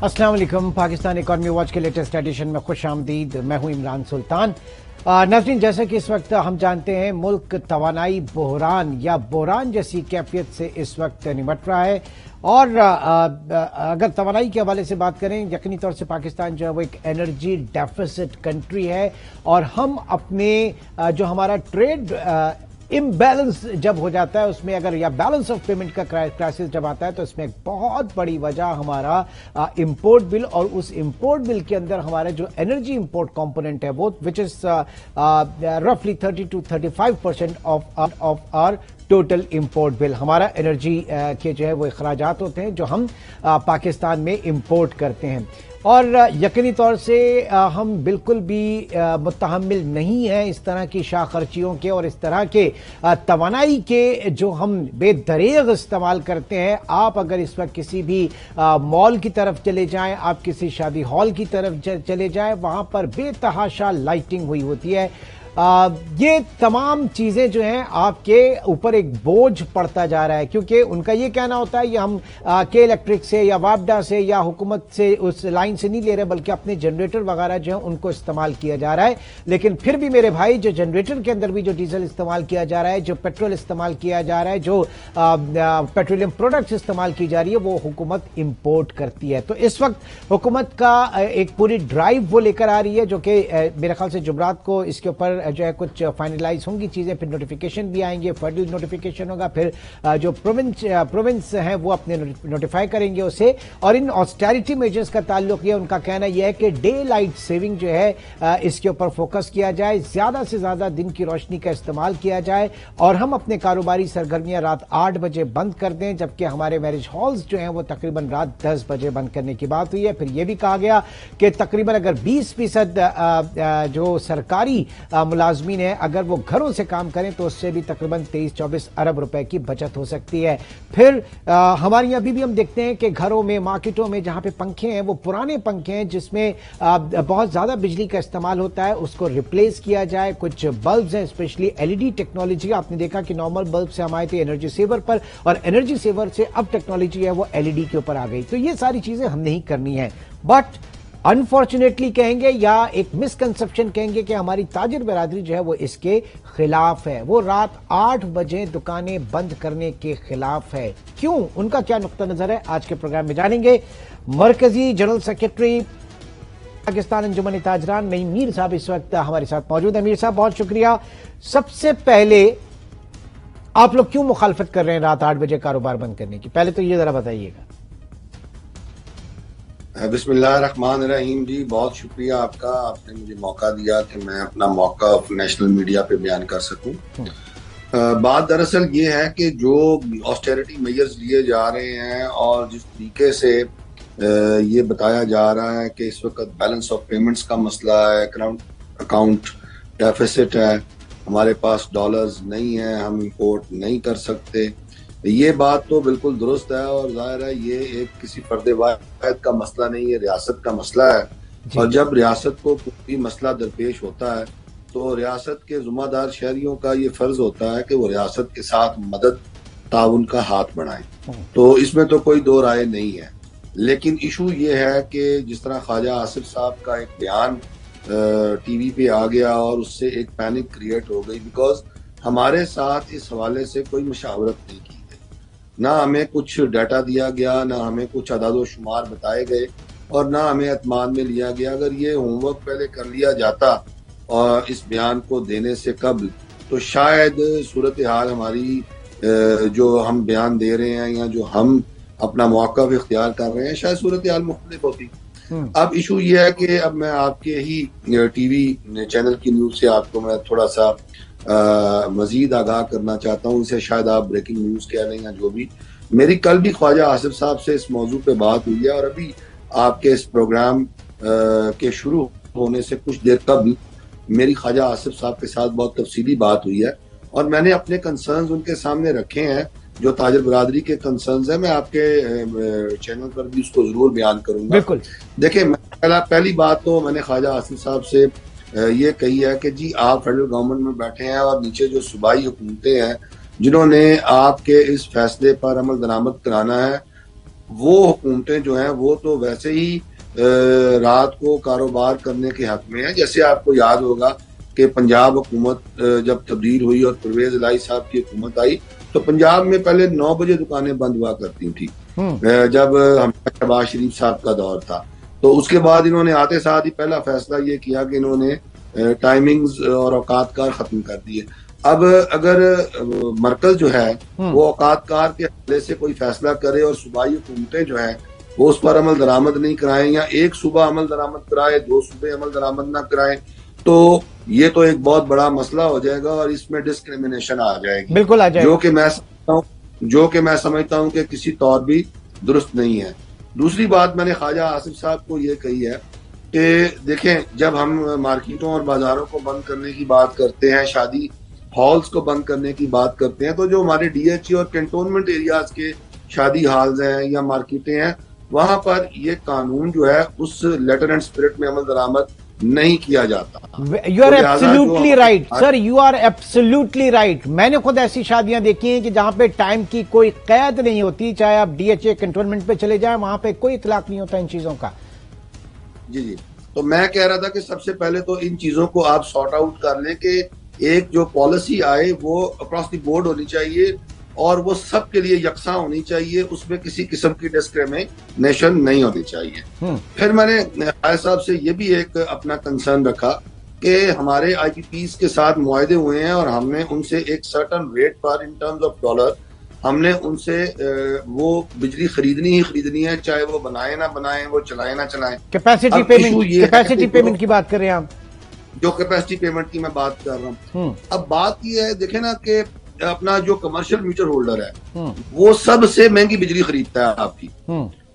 अस्सलाम वालेकुम। Pakistan economy watch के लेटेस्ट एडिशन में खुश आमदीद। मैं हूं इमरान सुल्तान। नाज़रीन, जैसा कि इस वक्त हम जानते हैं मुल्क तवानाई बहरान या बहरान जैसी कैफियत से इस वक्त निमट रहा है। और अगर तवानाई के हवाले से बात करें, यकीनी तौर से पाकिस्तान जो है वो एक एनर्जी डेफिसिट कंट्री है और हम अपने जो हमारा ट्रेड इम्बैलेंस जब हो जाता है उसमें अगर या बैलेंस ऑफ पेमेंट का क्राइसिस जब आता है तो इसमें एक बहुत बड़ी वजह हमारा इंपोर्ट बिल और उस इंपोर्ट बिल के अंदर हमारा जो एनर्जी इंपोर्ट कंपोनेंट है वो विच इज रफली 30 to 35% of our total import bill. हमारा एनर्जी के जो है वो अखराजात होते हैं जो हम पाकिस्तान में इंपोर्ट करते हैं। और यकीनी तौर से हम बिल्कुल भी मुतहम्मिल नहीं हैं इस तरह की शाह खर्चियों के और इस तरह के तवानाई के जो हम बेदरेग इस्तेमाल करते हैं। आप अगर इस वक्त किसी भी मॉल की तरफ चले जाएं, आप किसी शादी हॉल की तरफ चले जाएं, वहां पर बेतहाशा लाइटिंग हुई होती है। ये तमाम चीजें जो हैं आपके ऊपर एक बोझ पड़ता जा रहा है, क्योंकि उनका ये कहना होता है ये हम के इलेक्ट्रिक से या वापडा से या हुकूमत से उस लाइन से नहीं ले रहे बल्कि अपने जनरेटर वगैरह जो है उनको इस्तेमाल किया जा रहा है। लेकिन फिर भी मेरे भाई, जो जनरेटर के अंदर भी जो डीजल इस्तेमाल किया जा रहा है, जो पेट्रोल इस्तेमाल किया जा रहा है, जो पेट्रोलियम प्रोडक्ट्स इस्तेमाल की जा रही है, वो हुकूमत इंपोर्ट करती है। तो इस वक्त हुकूमत का एक पूरी ड्राइव वो लेकर आ रही है जो कि मेरे ख्याल से जुमरात को इसके ऊपर जो है कुछ फाइनलाइज होंगी चीजें, फिर नोटिफिकेशन भी आएंगे, फेडरल नोटिफिकेशन होगा, फिर जो प्रोविंस है वो अपने नोटिफाई करेंगे उसे। और इन ऑस्टेरिटी मेजर्स का ताल्लुक ये, उनका कहना यह है कि डे लाइट सेविंग जो है इसके ऊपर फोकस किया जाए, ज्यादा से ज्यादा दिन की रोशनी का इस्तेमाल किया जाए और हम अपने कारोबारी सरगर्मियां रात 8 बजे बंद कर दें, जबकि हमारे मैरिज हॉल्स जो हैं वो तकरीबन रात 10 बजे बंद करने की बात हुई है। फिर यह भी कहा गया कि तकरीबन अगर 20% जो सरकारी मुलाजमीन है अगर वो घरों से काम करें तो उससे भी तकरीबन 23-24 अरब रुपए की बचत हो सकती है। फिर हमारे अभी भी हम देखते हैं कि घरों में, मार्केटों में जहां पे पंखे हैं वो पुराने पंखे हैं जिसमें बहुत ज्यादा बिजली का इस्तेमाल होता है, उसको रिप्लेस किया जाए। कुछ बल्ब्स हैं स्पेशली एलईडी टेक्नोलॉजी, आपने देखा कि नॉर्मल बल्ब से हम आए थे एनर्जी सेवर पर और एनर्जी सेवर से अब टेक्नोलॉजी है वो एलईडी के ऊपर आ गई। तो ये सारी चीजें हमने ही करनी है। बट अनफॉर्चुनेटली कहेंगे या एक मिसकंसेप्शन कहेंगे कि हमारी ताजिर बरादरी जो है वो इसके खिलाफ है। वो रात 8 बजे दुकानें बंद करने के खिलाफ है। क्यों, उनका क्या नुक्ता नजर है, आज के प्रोग्राम में जानेंगे। मरकजी जनरल सेक्रेटरी पाकिस्तान अंजुमन ताजरान नईम मीर साहब इस वक्त हमारे साथ मौजूद है। मीर साहब, बहुत शुक्रिया। सबसे पहले आप लोग क्यों मुखालफत कर रहे हैं रात 8 बजे कारोबार बंद करने की, पहले तो ये जरा बताइएगा। बिस्मिल्लाहिर्रहमानिर्रहीम जी, बहुत शुक्रिया आपका, आपने मुझे मौका दिया कि मैं अपना मौका नेशनल मीडिया पे बयान कर सकूं। बात दरअसल ये है कि जो ऑस्टेरिटी मेजर्स लिए जा रहे हैं और जिस तरीके से ये बताया जा रहा है कि इस वक्त बैलेंस ऑफ पेमेंट्स का मसला है, अकाउंट डेफिसिट है, हमारे पास डॉलर्स नहीं है, हम इंपोर्ट नहीं कर सकते, ये बात तो बिल्कुल दुरुस्त है। और जाहिर है ये एक किसी फर्द वाहिद का मसला नहीं है, रियासत का मसला है। और जब रियासत को कोई मसला दरपेश होता है तो रियासत के जुम्मेदार शहरियों का ये फर्ज होता है कि वो रियासत के साथ मदद ताउन का हाथ बढ़ाएं। तो इसमें तो कोई दो राय नहीं है। लेकिन इशू ये है कि जिस तरह ख्वाजा आसिफ साहब का एक बयान टीवी पे आ गया और उससे एक पैनिक क्रिएट हो गई, बिकॉज हमारे साथ इस हवाले से कोई मशावरत नहीं की, ना हमें कुछ डाटा दिया गया, ना हमें कुछ अदाद शुमार बताए गए और ना हमें एतमाद में लिया गया। अगर ये होमवर्क पहले कर लिया जाता और इस बयान को देने से कबल, तो शायद सूरत हाल हमारी जो हम बयान दे रहे हैं या जो हम अपना मौक़िफ़ इख्तियार कर रहे हैं, शायद सूरत हाल मुख्तलिफ होती। अब इशू ये है कि अब मैं आपके ही टीवी चैनल की न्यूज़ से आपको मैं थोड़ा सा मजीद आगाह करना चाहता हूँ। इसे शायद आप ब्रेकिंग न्यूज कह लें या जो भी। मेरी कल भी ख्वाजा आसिफ साहब से इस मौजू पे बात हुई है और अभी आपके इस प्रोग्राम के शुरू होने से कुछ देर कबल मेरी ख्वाजा आसिफ साहब के साथ बहुत तफसीली बात हुई है और मैंने अपने कंसर्न्स उनके सामने रखे हैं, जो ताजिर बरादरी के कंसर्न्स हैं। मैं आपके चैनल पर भी उसको जरूर बयान करूंगा। बिल्कुल। देखिए, पहली बात तो मैंने ख्वाजा आसिफ साहब से ये कही है कि जी आप फेडरल गवर्नमेंट में बैठे हैं और नीचे जो सूबाई हुकूमतें हैं जिन्होंने आपके इस फैसले पर अमल दरामद कराना है, वो हुकूमतें जो हैं वो तो वैसे ही रात को कारोबार करने के हक में है। जैसे आपको याद होगा कि पंजाब हुकूमत जब तब्दील हुई और परवेज इलाही साहब की हुकूमत आई तो पंजाब में पहले 9 बजे दुकानें बंद हुआ करती थी जब शहबाज शरीफ साहब का दौर था। तो उसके बाद इन्होंने आते साथ ही पहला फैसला ये किया कि इन्होंने टाइमिंग्स और औकात कार खत्म कर दिए। अब अगर मरकज जो है वो औकात कार के हवाले से कोई फैसला करे और सूबाई हुकूमतें जो है वो उस पर अमल दरामद नहीं कराएं या एक सूबा अमल दरामद कराए 2 सूबे अमल दरामद ना कराएं तो ये तो एक बहुत बड़ा मसला हो जाएगा और इसमें डिस्क्रिमिनेशन आ जाएगी। बिल्कुल आ जाएगा। जो कि मैं समझता हूँ कि किसी तौर भी दुरुस्त नहीं है। दूसरी बात मैंने ख्वाजा आसिफ साहब को ये कही है कि देखें जब हम मार्केटों और बाजारों को बंद करने की बात करते हैं, शादी हॉल्स को बंद करने की बात करते हैं, तो जो हमारे डीएचए और कैंटोनमेंट एरियाज के शादी हॉल्स हैं या मार्केटें हैं वहां पर ये कानून जो है उस लेटर एंड स्पिरिट में अमल दरामद नहीं किया जाता। You are absolutely right sir, you are absolutely right. मैंने खुद ऐसी शादियां देखी हैं कि जहां पे टाइम की कोई कैद नहीं होती, चाहे आप डीएचए कैंटोनमेंट पे चले जाएं, वहां पे कोई इतलाक नहीं होता इन चीजों का। जी जी, तो मैं कह रहा था कि सबसे पहले तो इन चीजों को आप सॉर्ट आउट कर लें कि एक जो पॉलिसी आए वो अक्रॉस द बोर्ड होनी चाहिए और वो सबके लिए यकसा होनी चाहिए, उसमें किसी किस्म की डिस्क्रिमिनेशन नहीं होनी चाहिए। फिर मैंने खालिद साहब से ये भी एक अपना कंसर्न रखा कि हमारे आईपीपीज के साथ मुआहदे हुए हैं और हमने उनसे एक सर्टन रेट पर इन टर्म्स ऑफ डॉलर हमने उनसे वो बिजली खरीदनी ही खरीदनी है, चाहे वो बनाए ना बनाए, वो चलाए ना चलाए। कैपेसिटी पेमेंट की बात कर रहे हैं आप? जो कैपेसिटी पेमेंट की मैं बात कर रहा हूँ। अब बात ये है, देखे ना कि अपना जो कमर्शियल मीटर होल्डर है वो सबसे महंगी बिजली खरीदता है आपकी,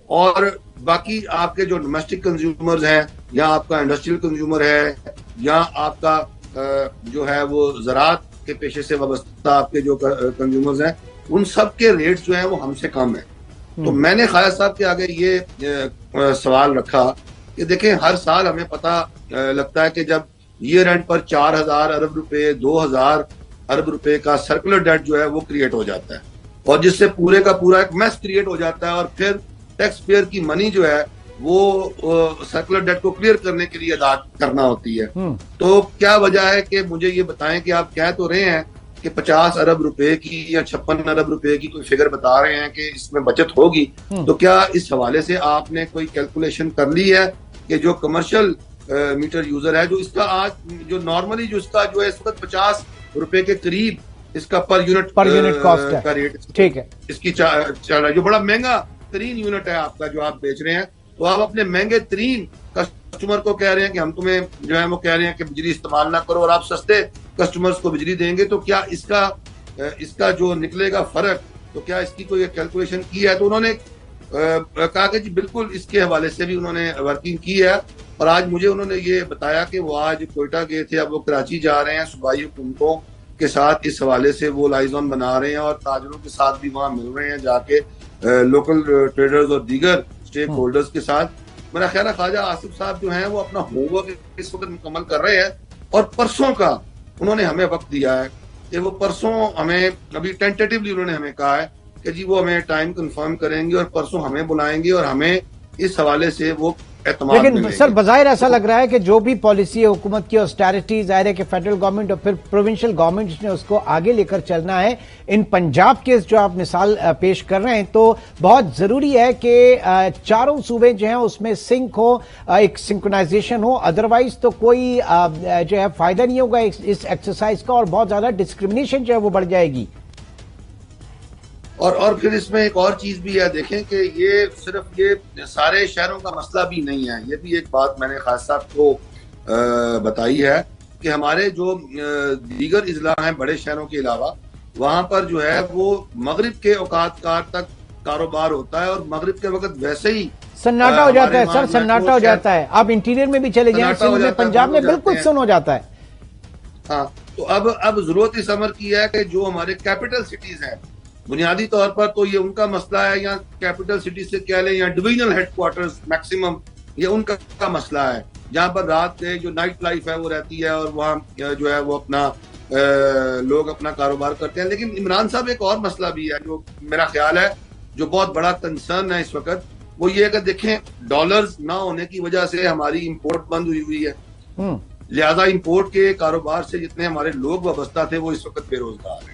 और बाकी आपके जो डोमेस्टिक कंज्यूमर्स हैं या आपका इंडस्ट्रियल कंज्यूमर है या आपका जो है वो ज़राअत के पेशे से वाबस्ता आपके जो कंज्यूमर्स हैं उन सब के रेट्स जो हैं वो हमसे कम है। तो मैंने खालिद साहब के आगे ये सवाल रखा कि देखें हर साल हमें पता लगता है कि जब ईयर एंड पर 4000 अरब रुपए 2000 अरब रुपए का सर्कुलर डेट जो है वो क्रिएट हो जाता है और जिससे पूरे का पूरा एक मैस क्रिएट हो जाता है और फिर टैक्स पेयर की मनी जो है वो सर्कुलर डेट को क्लियर करने के लिए अदा करना होती है। तो क्या वजह है कि मुझे ये बताएं कि आप कह तो रहे हैं कि 50 अरब रुपए की या 56 अरब रुपए की कोई फिगर बता रहे हैं कि इसमें बचत होगी, तो क्या इस हवाले से आपने कोई कैलकुलेशन कर ली है कि जो कमर्शियल मीटर यूजर है जो इसका आज जो नॉर्मली जो इसका जो है इस वक्त 50 रुपए के करीब इसका पर यूनिट कॉस्ट है, का रेट ठीक है, इसकी चल रहा है, जो बड़ा महंगा तरीन यूनिट है आपका जो आप बेच रहे हैं, तो आप अपने महंगे तरीन कस्टमर को कह रहे हैं कि हम तुम्हें जो है वो कह रहे हैं कि बिजली इस्तेमाल ना करो और आप सस्ते कस्टमर्स को बिजली देंगे, तो क्या इसका जो निकलेगा फर्क, तो क्या इसकी कोई कैलकुलेशन की है? तो उन्होंने कहा कि जी बिल्कुल इसके हवाले से भी उन्होंने वर्किंग की है और आज मुझे उन्होंने ये बताया कि वो आज कोयटा गए थे, अब वो कराची जा रहे हैं, सूबाई हुकूमतों के साथ इस हवाले से वो लाइजॉन बना रहे हैं और ताजरों के साथ भी वहाँ मिल रहे हैं जाके, लोकल ट्रेडर्स और दीगर स्टेक होल्डर्स के साथ। मेरा ख्याल है ख्वाजा आसिफ साहब जो हैं वो अपना होमवर्क इस वक्त मुकम्मल कर रहे हैं और परसों का उन्होंने हमें वक्त दिया है कि वो परसों हमें अभी टेंटेटिवली उन्होंने हमें कहा है कि जी वो हमें टाइम कंफर्म करेंगे और परसों हमें बुलाएंगे और हमें इस हवाले से वो एतमाद लेकिन सर बज़ाहिर ऐसा लग रहा है कि जो भी पॉलिसी है हुकूमत की ऑस्टेरिटी, जाहिर है कि फेडरल गवर्नमेंट और फिर प्रोविंशियल गवर्नमेंट ने उसको आगे लेकर चलना है। इन पंजाब के जो आप मिसाल पेश कर रहे हैं तो बहुत जरूरी है कि चारों सूबे जो हैं उसमें सिंक हो, एक सिंक्रोनाइजेशन हो, अदरवाइज तो कोई जो है फायदा नहीं होगा इस एक्सरसाइज का और बहुत ज्यादा डिस्क्रिमिनेशन जो है वो बढ़ जाएगी। और फिर इसमें एक और चीज भी है, देखें कि ये सिर्फ ये सारे शहरों का मसला भी नहीं है, ये भी एक बात मैंने खास साहब को बताई है कि हमारे जो दीगर इजला हैं बड़े शहरों के अलावा वहां पर जो है वो मगरिब के औकात कार तक कारोबार होता है और मगरिब के वक्त वैसे ही सन्नाटा हो जाता है सर, सन्नाटा हो जाता है। आप इंटीरियर में भी चले जाएं, सिंध में, पंजाब में बिल्कुल सुन हो जाता है। हाँ, तो अब जरूरत इस अमर की है कि जो हमारे कैपिटल सिटीज हैं, बुनियादी तौर पर तो ये उनका मसला है, या कैपिटल सिटी से कह लें या डिविजनल हेडक्वार्टर्स मैक्सिमम, ये उनका मसला है जहाँ पर रात के जो नाइट लाइफ है वो रहती है और वहाँ जो है वो अपना लोग अपना कारोबार करते हैं। लेकिन इमरान साहब एक और मसला भी है जो मेरा ख्याल है जो बहुत बड़ा कंसर्न है इस वक्त, वो ये अगर देखें डॉलर्स ना होने की वजह से हमारी इंपोर्ट बंद हुई है। लिहाजा इंपोर्ट के कारोबार से जितने हमारे लोग वाबस्ता थे वो इस वक्त बेरोजगार हैं।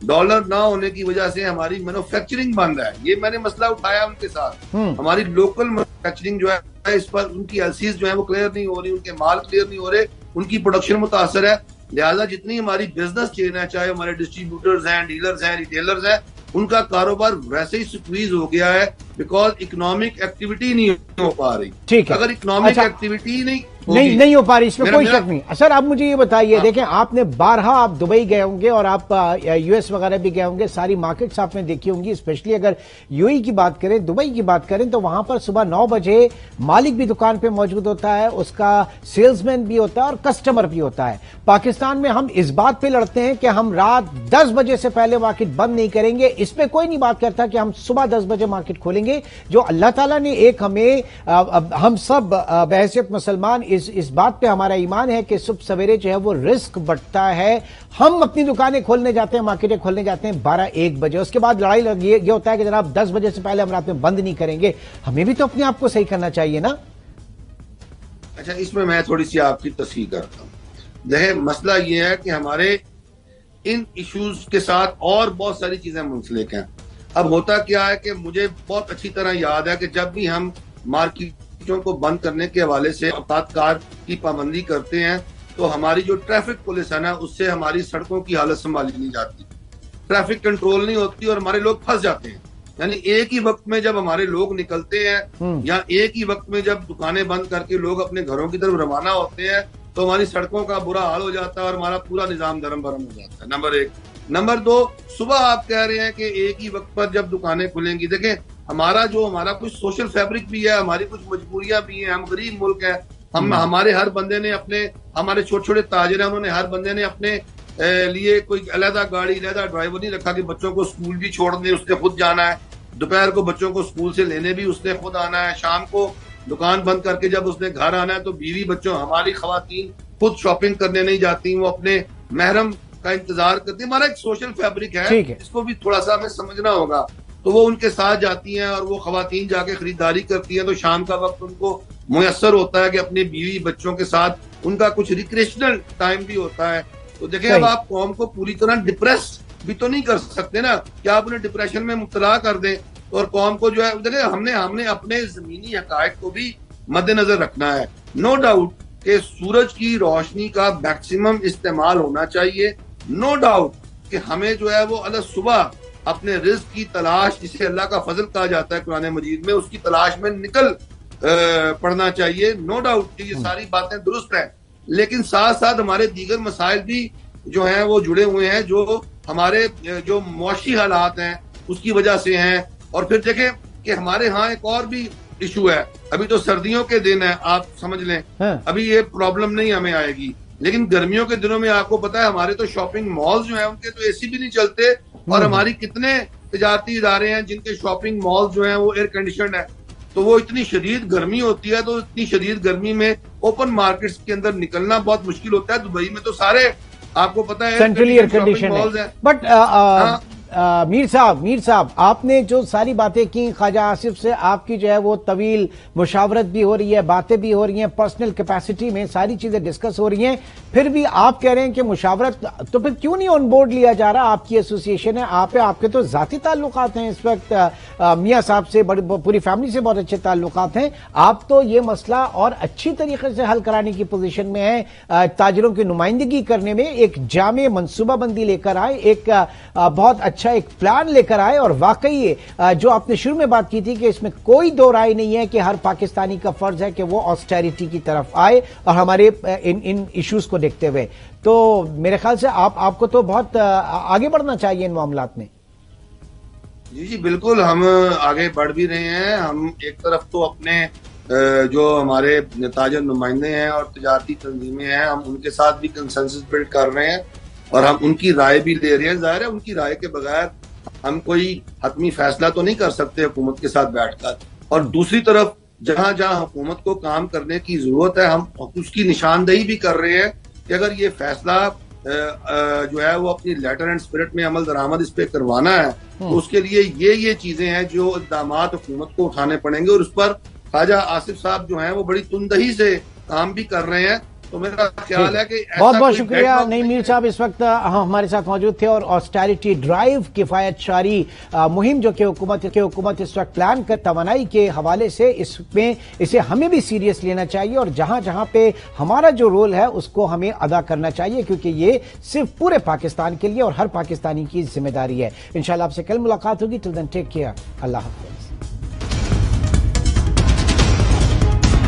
डॉलर ना होने की वजह से हमारी मैन्युफैक्चरिंग बंद है। ये मैंने मसला उठाया उनके साथ। हमारी लोकल मैन्युफैक्चरिंग जो है इस पर उनकी एलसीज जो है वो क्लियर नहीं हो रही, उनके माल क्लियर नहीं हो रहे, उनकी प्रोडक्शन मुतासर है। लिहाजा जितनी हमारी बिजनेस चेन है, चाहे हमारे डिस्ट्रीब्यूटर्स हैं, डीलर्स हैं, रिटेलर्स हैं, उनका कारोबार वैसे ही स्क्वीज हो गया है बिकॉज इकोनॉमिक एक्टिविटी नहीं हो पा रही। ठीक है, अगर इकोनॉमिक एक्टिविटी नहीं हो पा रही, इसमें कोई शक नहीं। सर आप मुझे ये बताइए, देखें आपने बारहा आप दुबई गए होंगे और आप यूएस वगैरह भी गए होंगे, सारी मार्केट्स आपने देखी होंगी। स्पेशली अगर यूएई की बात करें, दुबई की बात करें, तो वहां पर सुबह 9 बजे मालिक भी दुकान पे मौजूद होता है, उसका सेल्समैन भी होता है और कस्टमर भी होता है। पाकिस्तान में हम इस बात पे लड़ते हैं कि हम रात 10 बजे से पहले मार्केट बंद नहीं करेंगे। इसमें कोई नहीं बात करता कि हम सुबह 10 बजे मार्केट खोलेंगे। जो अल्लाह ताला ने एक हमें हम सब बहैसियत मुसलमान इस बात पे हमारा ईमान है कि सुबह सवेरे जो है वो रिस्क बढ़ता है। हम अपनी दुकानें खोलने जाते हैं, मार्केटें खोलने जाते हैं 12-1 बजे। उसके बाद लड़ाई ये होता है कि जनाब 10 बजे से पहले हम रात में बंद नहीं करेंगे। हमें भी तो अपने आप को सही करना चाहिए ना। अच्छा, इसमें मैं थोड़ी सी आपकी तस्हीह करता हूं। देखिए मसला ये है कि हमारे इन इश्यूज के साथ और बहुत सारी चीजें मुंसलिक हैं। अब होता क्या है कि मुझे बहुत अच्छी तरह याद है कि जब भी हम मार्केटों को बंद करने के हवाले से औकात की पाबंदी करते हैं तो हमारी जो ट्रैफिक पुलिस है ना, उससे हमारी सड़कों की हालत संभाली नहीं जाती, ट्रैफिक कंट्रोल नहीं होती और हमारे लोग फंस जाते हैं। यानी एक ही वक्त में जब हमारे लोग निकलते हैं या एक ही वक्त में जब दुकानें बंद करके लोग अपने घरों की तरफ रवाना होते हैं तो हमारी सड़कों का बुरा हाल हो जाता है और हमारा पूरा निजाम धर्म भरम हो जाता है। नंबर 1। नंबर 2, सुबह आप कह रहे हैं कि एक ही वक्त पर जब दुकानें खुलेंगी, देखें हमारा कुछ सोशल फैब्रिक भी है, हमारी कुछ मजबूरियां भी हैं, हम गरीब मुल्क है। हमारे हर बंदे ने हमारे छोटे छोटे ताजिर हैं, उन्होंने हर बंदे ने अपने लिए कोई अलहदा गाड़ी, अलहदा ड्राइवर नहीं रखा कि बच्चों को स्कूल भी छोड़ने उसने खुद जाना है, दोपहर को बच्चों को स्कूल से लेने भी उसने खुद आना है, शाम को दुकान बंद करके जब उसने घर आना है तो बीवी बच्चों हमारी खवातीन खुद शॉपिंग करने नहीं जाती, वो अपने महरम का इंतजार करती है। हमारा एक सोशल फैब्रिक है, इसको भी थोड़ा सा हमें समझना होगा। तो वो उनके साथ जाती हैं और वो खवातीन जाके खरीदारी करती हैं तो शाम का वक्त उनको मुयस्सर होता है कि अपने बीवी बच्चों के साथ उनका कुछ रिक्रिएशनल टाइम भी होता है। तो देखिए अब आप कौम को पूरी तरह डिप्रेस भी तो नहीं कर सकते ना कि आप उन्हें डिप्रेशन में मुब्तला कर दें। और कौम को जो है देखिए हमने अपने जमीनी हकायक को भी मद्देनजर रखना है। नो डाउट कि सूरज की रोशनी का मैक्सिमम इस्तेमाल होना चाहिए। नो डाउट कि हमें जो है वो अलग सुबह अपने रिस्क की तलाश, जिसे अल्लाह का फजल कहा जाता है कुरान मजीद में, उसकी तलाश में निकल पड़ना चाहिए। नो डाउट कि ये सारी बातें दुरुस्त हैं, लेकिन साथ साथ हमारे दीगर मसाइल भी जो हैं वो जुड़े हुए हैं, जो हमारे जो मुआशी हालात हैं उसकी वजह से हैं। और फिर देखें कि हमारे यहाँ एक और भी इशू है। अभी तो सर्दियों के दिन है, आप समझ लें अभी ये प्रॉब्लम नहीं हमें आएगी, लेकिन गर्मियों के दिनों में आपको पता है हमारे तो शॉपिंग मॉल्स जो हैं उनके तो एसी भी नहीं चलते और हमारी कितने तिजारती इदारे हैं जिनके शॉपिंग मॉल्स जो हैं वो एयर कंडीशनड है। तो वो इतनी शदीद गर्मी होती है, तो इतनी शदीद गर्मी में ओपन मार्केट्स के अंदर निकलना बहुत मुश्किल होता है। दुबई में तो सारे आपको पता है सेंट्रली एयर कंडीशन है। बट मीर साहब आपने जो सारी बातें की ख्वाजा आसिफ से, आपकी जो है वो तवील मुशावरत भी हो रही है, बातें भी हो रही हैं, पर्सनल कैपेसिटी में सारी चीजें डिस्कस हो रही हैं, फिर भी आप कह रहे हैं कि मुशावरत, तो फिर क्यों नहीं ऑन बोर्ड लिया जा रहा? आपकी एसोसिएशन है, आपके तो जाती ताल्लुकात हैं इस वक्त, मियाँ साहब से पूरी फैमिली से बहुत अच्छे ताल्लुकात हैं, आप तो ये मसला और अच्छी तरीके से हल कराने की पोजीशन में है, ताजिरों की नुमाइंदगी करने में एक जामे मनसूबाबंदी लेकर आए, एक बहुत अच्छा एक प्लान लेकर आए। और वाकई जो आपने शुरू में बात की थी कि इसमें कोई दो राय नहीं है कि हर पाकिस्तानी का फर्ज है कि वो ऑस्टेरिटी की तरफ आए और हमारे इन इश्यूज को देखते हुए, तो मेरे ख्याल से आपको तो बहुत आगे बढ़ना चाहिए इन मामलात में। जी बिल्कुल, हम आगे बढ़ भी रहे हैं। हम एक तरफ तो अपने जो हमारे ताजर नुमाइंदे हैं और तजारती तंजीमें हैं, हम उनके साथ भी कंसेंसस बिल्ड कर रहे हैं और हम उनकी राय भी ले रहे हैं। जाहिर है उनकी राय के बगैर हम कोई हतमी फैसला तो नहीं कर सकते हुकूमत के साथ बैठकर। और दूसरी तरफ जहां जहां हुकूमत को काम करने की जरूरत है, हम उसकी निशानदेही भी कर रहे हैं कि अगर ये फैसला जो है वो अपनी लेटर एंड स्पिरिट में अमल दरामद इस पे करवाना है, तो उसके लिए ये चीजें हैं जो इक़दाम हुकूमत को उठाने पड़ेंगे। और उस पर ख्वाजा आसिफ साहब जो हैं वो बड़ी तुंदही से काम भी कर रहे हैं। तो मेरा ख्याल है कि बहुत बहुत शुक्रिया नईम मीर साहब, इस वक्त हमारे साथ मौजूद थे। और ऑस्टेरिटी ड्राइव किफायत शारी मुहिम जो कि हुकूमत इस वक्त प्लान कर तवानाई के हवाले से, इसमें इसे हमें भी सीरियस लेना चाहिए और जहां जहां पे हमारा जो रोल है उसको हमें अदा करना चाहिए, क्योंकि ये सिर्फ पूरे पाकिस्तान के लिए और हर पाकिस्तानी की जिम्मेदारी है। इंशाल्लाह आपसे कल मुलाकात होगी। टिल देन टेक केयर, अल्लाह हाफ़िज़।